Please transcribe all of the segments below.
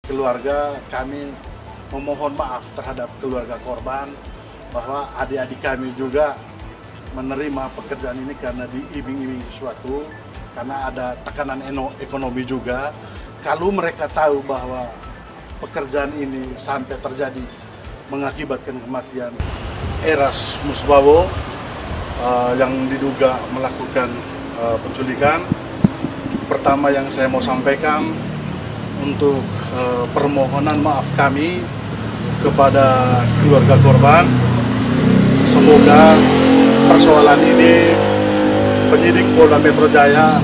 keluarga kami memohon maaf terhadap keluarga korban bahwa adik-adik kami juga menerima pekerjaan ini karena diiming-iming sesuatu, karena ada tekanan ekonomi juga. Kalau mereka tahu bahwa pekerjaan ini sampai terjadi mengakibatkan kematian Eras Musbawo yang diduga melakukan penculikan, pertama yang saya mau sampaikan untuk permohonan maaf kami kepada keluarga korban. Semoga persoalan ini penyidik Polda Metro Jaya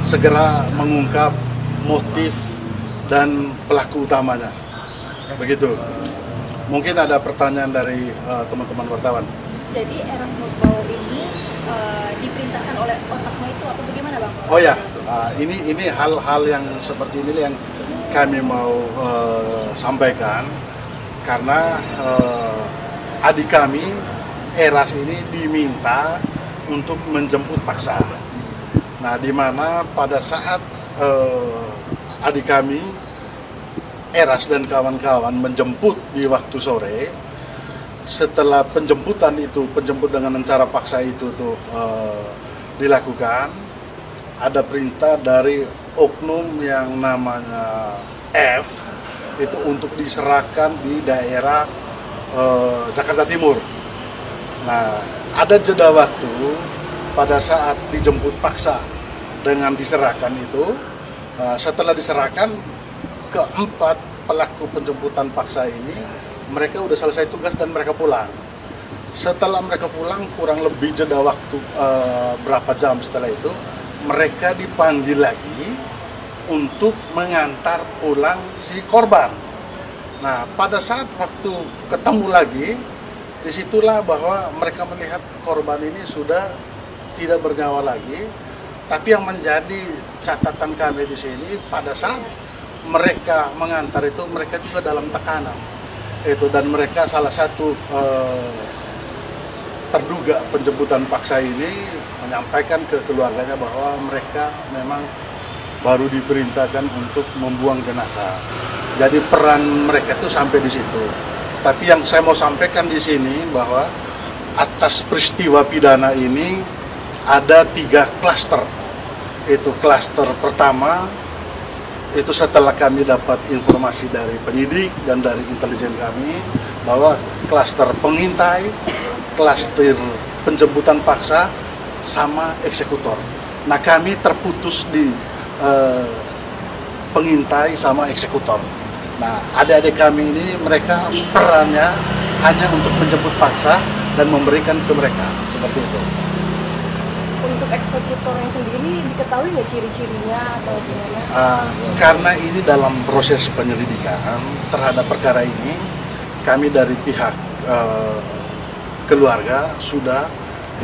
segera mengungkap motif dan pelaku utamanya. Begitu. Mungkin ada pertanyaan dari teman-teman wartawan. Jadi Eras Musbawo ini diperintahkan oleh otaknya itu apa bagaimana, Bang? Oh ya, ini hal-hal yang seperti ini yang kami mau sampaikan karena adik kami Eras ini diminta untuk menjemput paksa. Nah, di mana pada saat adik kami Eras dan kawan-kawan menjemput di waktu sore, setelah penjemput dengan cara paksa itu dilakukan, ada perintah dari oknum yang namanya F itu untuk diserahkan di daerah Jakarta Timur. Nah, ada jeda waktu pada saat dijemput paksa dengan diserahkan itu. Setelah diserahkan, keempat pelaku penjemputan paksa ini mereka udah selesai tugas dan mereka pulang. Setelah mereka pulang, kurang lebih jeda waktu berapa jam setelah itu, mereka dipanggil lagi untuk mengantar pulang si korban. Nah, pada saat waktu ketemu lagi, disitulah bahwa mereka melihat korban ini sudah tidak bernyawa lagi. Tapi yang menjadi catatan kami di sini, pada saat mereka mengantar itu, mereka juga dalam tekanan. Dan mereka salah satu terduga penjemputan paksa ini menyampaikan ke keluarganya bahwa mereka memang baru diperintahkan untuk membuang jenazah. Jadi peran mereka itu sampai di situ. Tapi yang saya mau sampaikan di sini bahwa atas peristiwa pidana ini ada 3 klaster. Itu klaster pertama, itu setelah kami dapat informasi dari penyidik dan dari intelijen kami bahwa klaster pengintai, klaster penjemputan paksa, sama eksekutor. Nah, kami terputus di pengintai sama eksekutor. Nah, adik-adik kami ini mereka perannya hanya untuk menjemput paksa dan memberikan ke mereka, seperti itu. Untuk eksekutornya sendiri diketahui nggak ciri-cirinya atau gimana? Karena ini dalam proses penyelidikan terhadap perkara ini, kami dari pihak keluarga sudah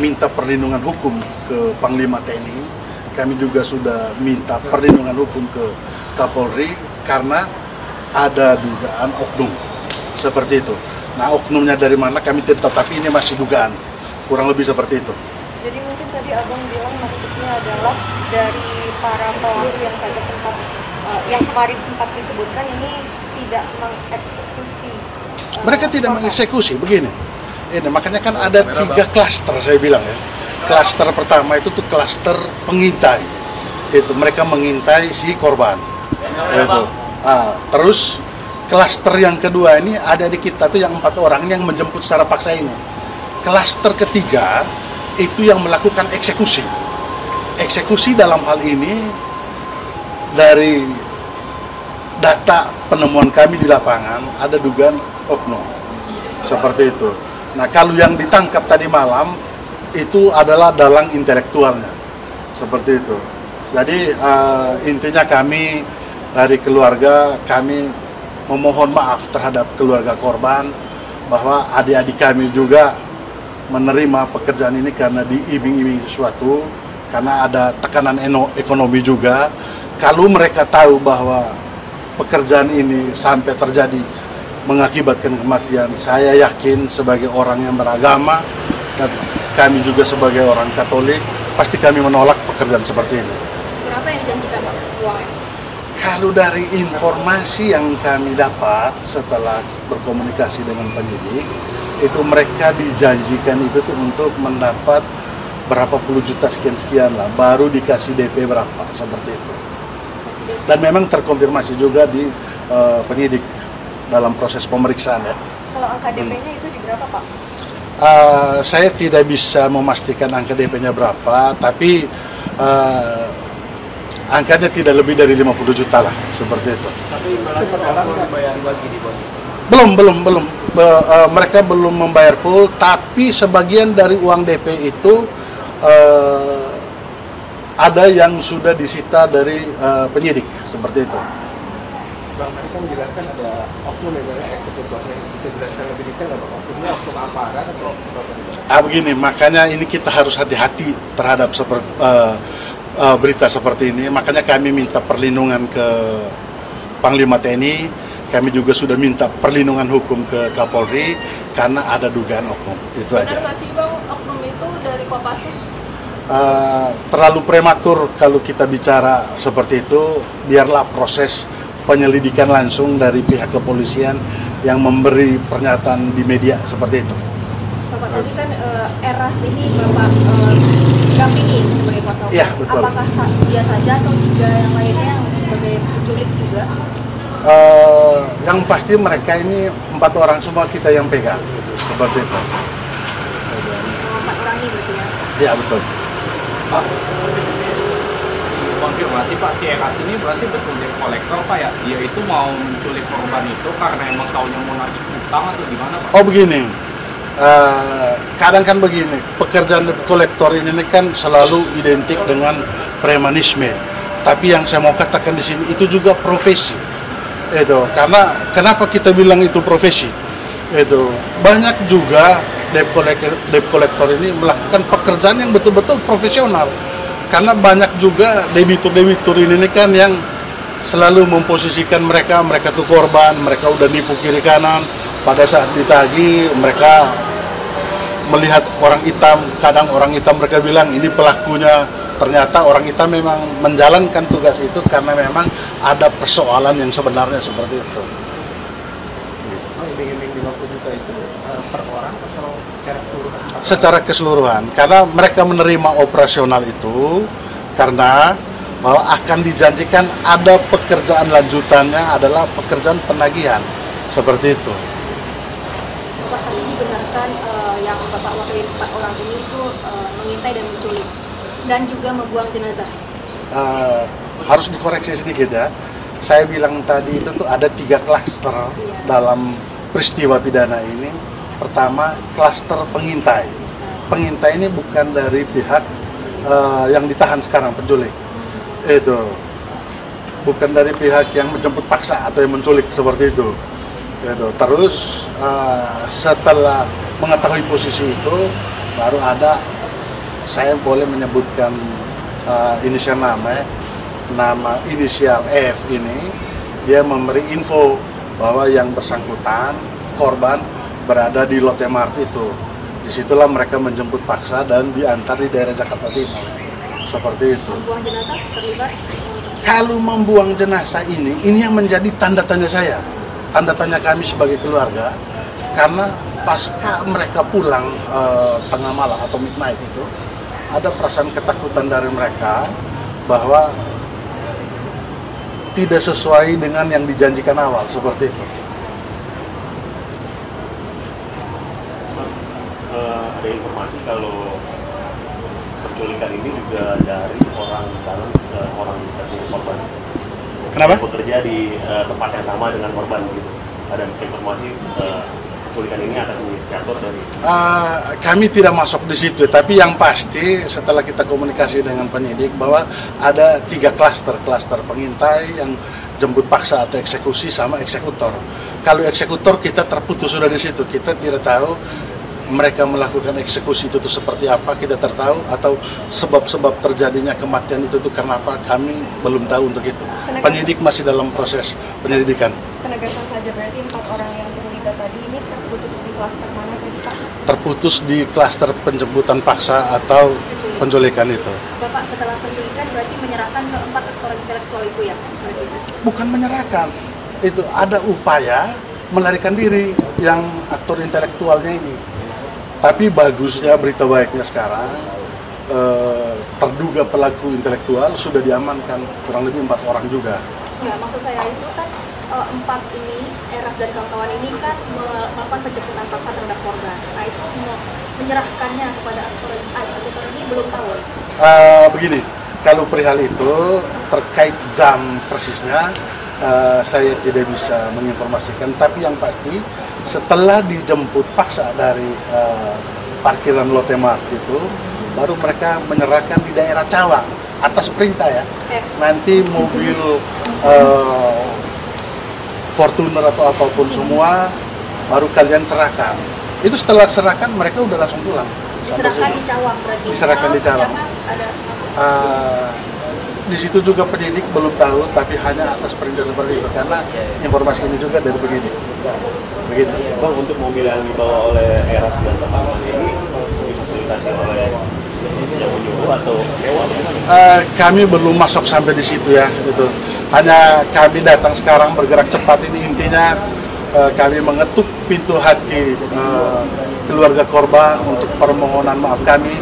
minta perlindungan hukum ke Panglima TNI. Kami juga sudah minta perlindungan hukum ke Kapolri karena ada dugaan oknum seperti itu. Nah, oknumnya dari mana kami tidak tahu, tapi ini masih dugaan, kurang lebih seperti itu. Jadi mungkin tadi Abang bilang maksudnya adalah dari para pelaku yang kemarin sempat disebutkan ini tidak mengeksekusi. Mereka tidak mengeksekusi, begini. Ini makanya kan ada 3 klaster saya bilang ya. Klaster pertama itu tuh klaster pengintai. Itu mereka mengintai si korban. Itu. Terus klaster yang kedua ini ada di kita tuh yang 4 orang yang menjemput secara paksa ini. Klaster ketiga itu yang melakukan eksekusi. Eksekusi dalam hal ini dari data penemuan kami di lapangan ada dugaan oknum seperti itu. Nah, kalau yang ditangkap tadi malam itu adalah dalang intelektualnya seperti itu. Jadi intinya kami dari keluarga kami memohon maaf terhadap keluarga korban bahwa adik-adik kami juga menerima pekerjaan ini karena diiming-iming sesuatu, karena ada tekanan ekonomi juga. Kalau mereka tahu bahwa pekerjaan ini sampai terjadi mengakibatkan kematian, saya yakin sebagai orang yang beragama dan kami juga sebagai orang Katolik, pasti kami menolak pekerjaan seperti ini. Berapa yang dijanjikan, Pak, uangnya? Kalau dari informasi yang kami dapat setelah berkomunikasi dengan penyidik, itu mereka dijanjikan itu tuh untuk mendapat berapa puluh juta sekian-sekian lah, baru dikasih DP berapa, seperti itu. Dan memang terkonfirmasi juga di penyidik dalam proses pemeriksaan ya. Kalau angka DP-nya itu di berapa, Pak? Saya tidak bisa memastikan angka DP-nya berapa, tapi angkanya tidak lebih dari 50 juta lah, seperti itu. Tapi malah per orang dibayar lagi di bawah. Belum. Mereka belum membayar full, tapi sebagian dari uang DP itu ada yang sudah disita dari penyidik, seperti itu. Bang, tadi kan menjelaskan ada oknum yang eksekutornya. Bisa jelaskan lebih detail nggak, Bang? Oknumnya oknum aparat atau oknum apa? Begini, makanya ini kita harus hati-hati terhadap berita seperti ini. Makanya kami minta perlindungan ke Panglima TNI. Kami juga sudah minta perlindungan hukum ke Kapolri karena ada dugaan oknum. Itu aja. Benar nggak sih, Bang, oknum itu dari Kopassus? Terlalu prematur kalau kita bicara seperti itu. Biarlah proses penyelidikan langsung dari pihak kepolisian yang memberi pernyataan di media seperti itu. Bapak tadi kan Eras ini Bapak dampingi sebagai kuasa hukum. Iya, betul. Apakah dia saja atau tiga yang lainnya yang sebagai penculik juga? Yang pasti mereka ini 4 orang semua kita yang pegang, seperti itu. 4 orang ini berarti ya? Iya, betul. Pak, konfirmasi Pak, si Eras ini berarti betul dari kolektor Pak ya? Dia itu mau menculik korban itu karena emang taunya mau nagih utang atau gimana Pak? Oh begini, kadang kan begini, pekerjaan debt kolektor ini kan selalu identik dengan premanisme. Tapi yang saya mau katakan di sini itu juga profesi. Itu karena kenapa kita bilang itu profesi? Itu banyak juga debt collector ini melakukan pekerjaan yang betul-betul profesional. Karena banyak juga debitur ini kan yang selalu memposisikan mereka tuh korban, mereka udah nipu kiri kanan. Pada saat ditagih mereka melihat orang hitam, kadang orang hitam mereka bilang ini pelakunya. Ternyata orang hitam memang menjalankan tugas itu karena memang ada persoalan yang sebenarnya seperti itu. Iming-iming 50 juta itu per orang atau secara keseluruhan? Secara keseluruhan, karena mereka menerima operasional itu karena bahwa akan dijanjikan ada pekerjaan lanjutannya adalah pekerjaan penagihan, seperti itu. Bapak tadi dibenarkan yang Bapak wakili 4 orang ini itu mengintai dan menculik dan juga membuang jenazah. Harus dikoreksi sedikit ya. Saya bilang tadi itu tuh ada 3 klaster dalam peristiwa pidana ini. Pertama, klaster pengintai. Pengintai ini bukan dari pihak yang ditahan sekarang, penculik. Itu bukan dari pihak yang menjemput paksa atau yang menculik seperti itu. Terus setelah mengetahui posisi itu, baru ada, saya boleh menyebutkan inisial nama inisial F ini, dia memberi info bahwa yang bersangkutan korban berada di Lotte Mart itu. Disitulah mereka menjemput paksa dan diantar di daerah Jakarta Timur, seperti itu. Membuang jenazah terlibat? Kalau membuang jenazah ini yang menjadi tanda tanya saya, tanda tanya kami sebagai keluarga, karena pasca mereka pulang tengah malam atau midnight itu, ada perasaan ketakutan dari mereka bahwa tidak sesuai dengan yang dijanjikan awal, seperti itu. Ada informasi kalau penculikan ini juga dari orang dalam orang dekat korban. Kenapa? Bekerja di tempat yang sama dengan korban gitu. Ada informasi penculikan ini akan diatur dari. Kami tidak masuk di situ, tapi yang pasti setelah kita komunikasi dengan penyidik bahwa ada 3 klaster pengintai yang jemput paksa atau eksekusi sama eksekutor. Kalau eksekutor kita terputus sudah di situ, kita tidak tahu mereka melakukan eksekusi itu tuh seperti apa, kita tertahu, atau sebab-sebab terjadinya kematian itu tuh karena apa, kami belum tahu untuk itu. Penyidik masih dalam proses penyelidikan. Penegasan saja berarti 4 orang yang terlibat tadi ini terputus di klaster mana tadi Pak? Terputus di klaster penjemputan paksa atau penculikan itu. Bapak setelah penculikan berarti menyerahkan ke 4 orang intelektual itu ya? Berarti. bukan menyerahkan, itu ada upaya melarikan diri yang aktor intelektualnya ini. Tapi bagusnya, berita baiknya sekarang terduga pelaku intelektual sudah diamankan, kurang lebih 4 orang juga. Enggak, maksud saya itu kan 4 ini, Eras dan kawan-kawan ini kan melakukan penjemputan paksa terhadap korban. Nah itu menyerahkannya kepada eksekutor ini belum tahu. Begini, kalau perihal itu terkait jam persisnya saya tidak bisa menginformasikan, tapi yang pasti setelah dijemput paksa dari parkiran Lotte Mart itu, baru mereka menyerahkan di daerah Cawang atas perintah ya. Nanti mobil Fortuner atau apapun semua baru kalian serahkan. Itu setelah serahkan mereka udah langsung pulang. Diserahkan di Cawang berarti. Diserahkan di Cawang. Di situ juga penyidik belum tahu, tapi hanya atas perintah seperti itu, karena informasi ini juga dari penyidik. Begitu. Bang, untuk mobil yang dibawa oleh Eras dan teman-teman ini difasilitasi oleh yang menyuruh atau lewat? Kami belum masuk sampai di situ ya, itu. Hanya kami datang sekarang bergerak cepat, ini intinya kami mengetuk pintu hati keluarga korban untuk permohonan maaf kami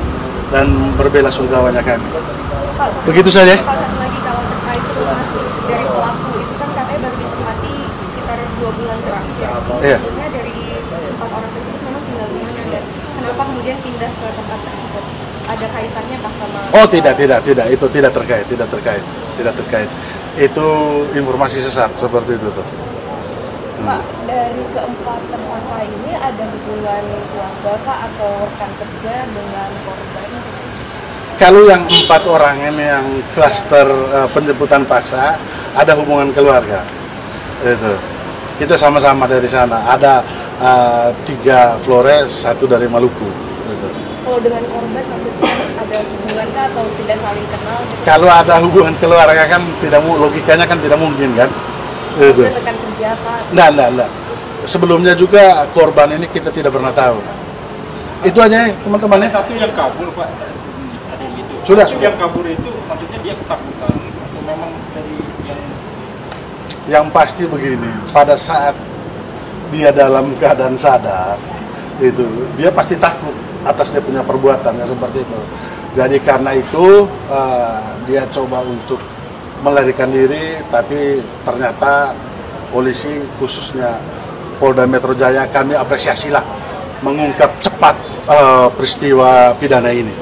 dan berbelasungkawanya kami. Begitu saja. Pak, satu lagi kalau terkait rumah dari pelaku itu kan katanya baru ditempati sekitar 2 bulan terakhir. Iya. Sebelumnya dari 4 orang tersebut memang tinggal di mana dan kenapa kemudian pindah ke tempat tersebut? Ada kaitannya Pak sama? Oh tidak, itu tidak terkait. Itu informasi sesat seperti itu tuh. Pak, dari keempat tersangka ini ada hubungan keluarga Kak atau rekan kerja dengan korban? Kalau yang 4 orang ini yang klaster penjemputan paksa, ada hubungan keluarga. Itu. Kita sama-sama dari sana. Ada 3 Flores, 1 dari Maluku. Itu. Kalau dengan korban maksudnya ada hubungan Kak atau tidak saling kenal? Kalau ada hubungan keluarga kan logikanya kan tidak mungkin kan. Itu. Maksudnya rekan kerja Kak? Nggak. Sebelumnya juga korban ini kita tidak pernah tahu. Itu aja teman-teman ya. Satu yang kabur Pak, ada yang gitu. Sudah. Yang kabur itu maksudnya dia ketakutan atau memang dari Yang pasti begini, pada saat dia dalam keadaan sadar, itu dia pasti takut atas dia punya perbuatan yang seperti itu. Jadi karena itu dia coba untuk melarikan diri, tapi ternyata polisi khususnya Polda Metro Jaya kami apresiasilah mengungkap cepat peristiwa pidana ini.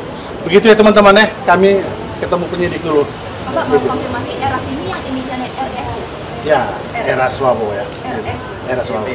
Begitu ya teman-teman ya, kami ketemu penyidik dulu. Bapak mau konfirmasi Eras ini yang inisialnya RS ya? Ya, Eras Wabo ya. RS. Eras Wabo.